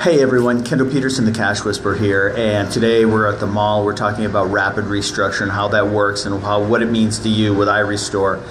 Hey everyone, Kendall Peterson, the Cash Whisperer here, and today we're at the mall. We're talking about rapid restructure and how that works and what it means to you with iRestore.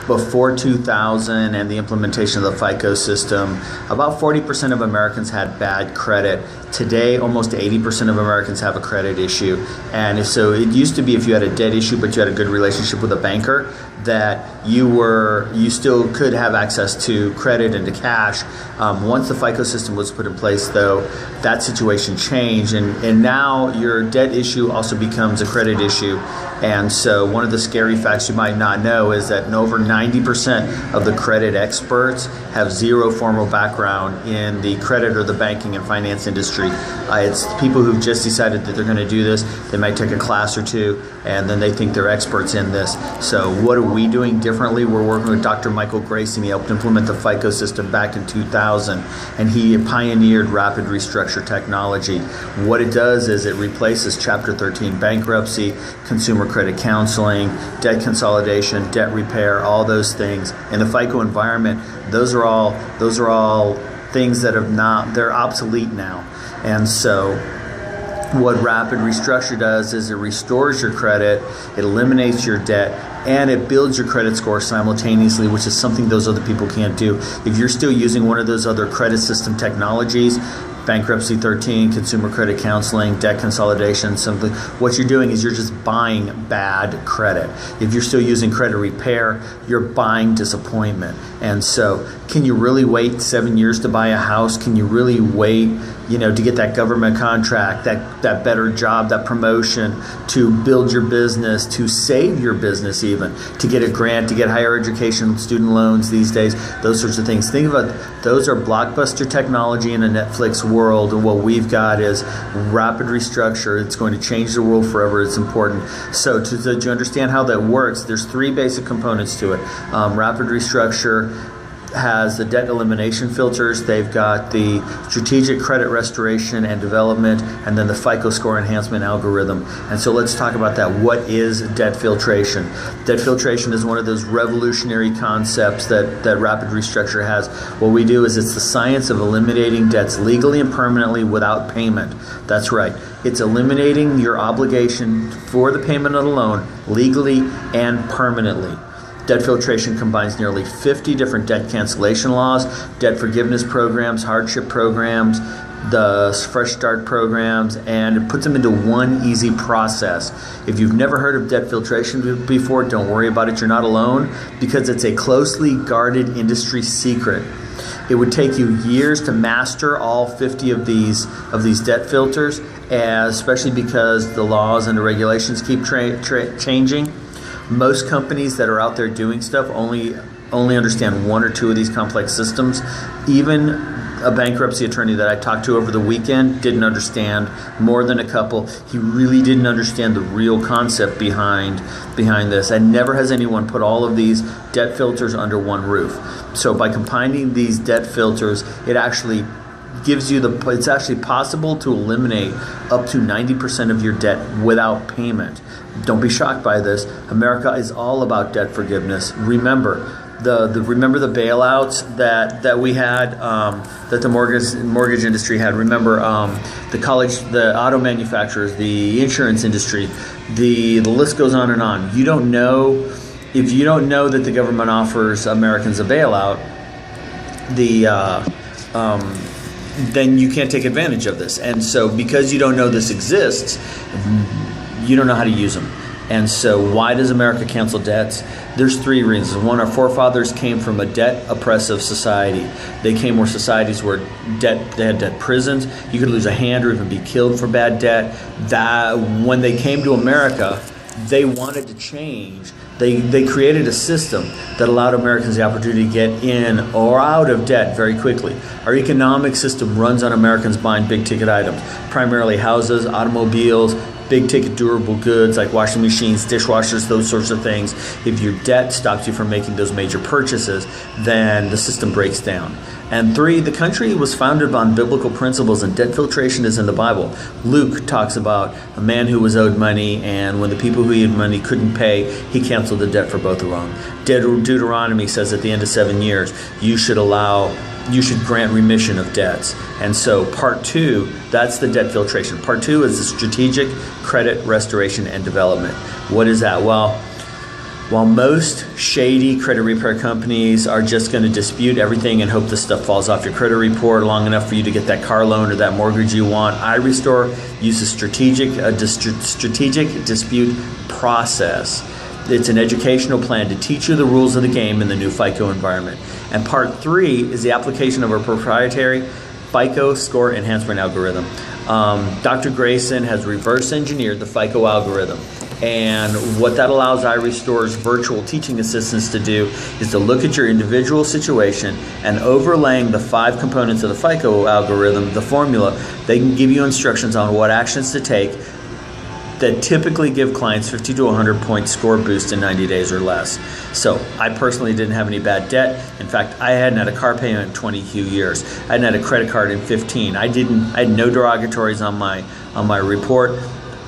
Before 2000 and the implementation of the FICO system, about 40% of Americans had bad credit. Today, almost 80% of Americans have a credit issue. And so it used to be if you had a debt issue but you had a good relationship with a banker, that you still could have access to credit and to cash. Once the FICO system was put in place, though, that situation changed, and now your debt issue also becomes a credit issue. And so one of the scary facts you might not know is that over 90% of the credit experts have zero formal background in the credit or the banking and finance industry. It's people who've just decided that they're going to do this. They might take a class or two, and then they think they're experts in this. So what are we doing differently? We're working with Dr. Michael Grayson. He helped implement the FICO system back in 2000, and he pioneered rapid restructure technology. What it does is it replaces Chapter 13 bankruptcy, consumer credit counseling, debt consolidation, debt repair, all those things. In the FICO environment, those are all things that they're obsolete now. And so what rapid restructure does is it restores your credit, it eliminates your debt, and it builds your credit score simultaneously, which is something those other people can't do. If you're still using one of those other credit system technologies, Bankruptcy 13, consumer credit counseling, debt consolidation, something, what you're doing is you're just buying bad credit. If you're still using credit repair, you're buying disappointment. And so can you really wait 7 years to buy a house? Can you really wait, to get that government contract, that better job, that promotion, to build your business, to save your business even, to get a grant, to get higher education, student loans these days, those sorts of things. Think about those are blockbuster technology in a Netflix world, and what we've got is rapid restructure. It's going to change the world forever. It's important. So to understand how that works, there's three basic components to it. Rapid restructure has the debt elimination filters, they've got the strategic credit restoration and development, and then the FICO score enhancement algorithm. And so let's talk about that. What is debt filtration? Debt filtration is one of those revolutionary concepts that rapid restructure has. What we do is it's the science of eliminating debts legally and permanently without payment. That's right. It's eliminating your obligation for the payment of the loan legally and permanently. Debt filtration combines nearly 50 different debt cancellation laws, debt forgiveness programs, hardship programs, the Fresh Start programs, and it puts them into one easy process. If you've never heard of debt filtration before, don't worry about it. You're not alone, because it's a closely guarded industry secret. It would take you years to master all 50 of these debt filters, especially because the laws and the regulations keep changing. Most companies that are out there doing stuff only understand one or two of these complex systems. Even a bankruptcy attorney that I talked to over the weekend didn't understand more than a couple. He really didn't understand the real concept behind this. And never has anyone put all of these debt filters under one roof. So by combining these debt filters, it actually gives you it's actually possible to eliminate up to 90% of your debt without payment. Don't be shocked by this. America is all about debt forgiveness. Remember the bailouts that we had, that the mortgage industry had. Remember the auto manufacturers, the insurance industry. The list goes on and on. If you don't know that the government offers Americans a bailout, then you can't take advantage of this. And so because you don't know this exists, you don't know how to use them. And so why does America cancel debts? There's three reasons. One, our forefathers came from a debt-oppressive society. They came where societies were they had debt prisons. You could lose a hand or even be killed for bad debt. When they came to America, they wanted to change. They created a system that allowed Americans the opportunity to get in or out of debt very quickly. Our economic system runs on Americans buying big-ticket items, primarily houses, automobiles, big-ticket durable goods like washing machines, dishwashers, those sorts of things. If your debt stops you from making those major purchases, then the system breaks down. And three, the country was founded on biblical principles, and debt filtration is in the Bible. Luke talks about a man who was owed money, and when the people who he owed money couldn't pay, he canceled the debt for both of them. Deuteronomy says at the end of 7 years, you should allow you should grant remission of debts. And so part 2, that's the debt filtration. Part 2 is the strategic credit restoration and development. What is that? Well, while most shady credit repair companies are just going to dispute everything and hope this stuff falls off your credit report long enough for you to get that car loan or that mortgage you want, iRestore uses strategic dispute process. It's an educational plan to teach you the rules of the game in the new FICO environment. And part 3 is the application of our proprietary FICO score enhancement algorithm. Dr. Grayson has reverse engineered the FICO algorithm. And what that allows iRestore's virtual teaching assistants to do is to look at your individual situation and overlaying the 5 components of the FICO algorithm, the formula, they can give you instructions on what actions to take that typically give clients 50 to 100 point score boost in 90 days or less. So I personally didn't have any bad debt. In fact, I hadn't had a car payment in 20 years. I hadn't had a credit card in 15. I had no derogatories on my report.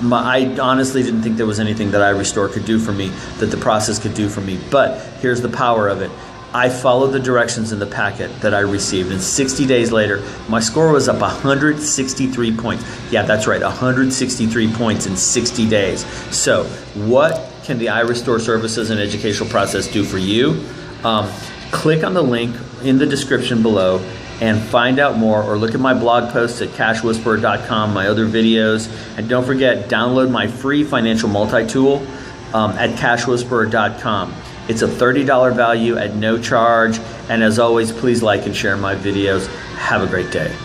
I honestly didn't think there was anything that iRestore could do for me, that the process could do for me. But here's the power of it. I followed the directions in the packet that I received, and 60 days later, my score was up 163 points. Yeah, that's right, 163 points in 60 days. So what can the iRestore services and educational process do for you? Click on the link in the description below and find out more, or look at my blog posts at cashwhisperer.com, my other videos. And don't forget, download my free financial multi-tool at cashwhisperer.com. It's a $30 value at no charge. And as always, please like and share my videos. Have a great day.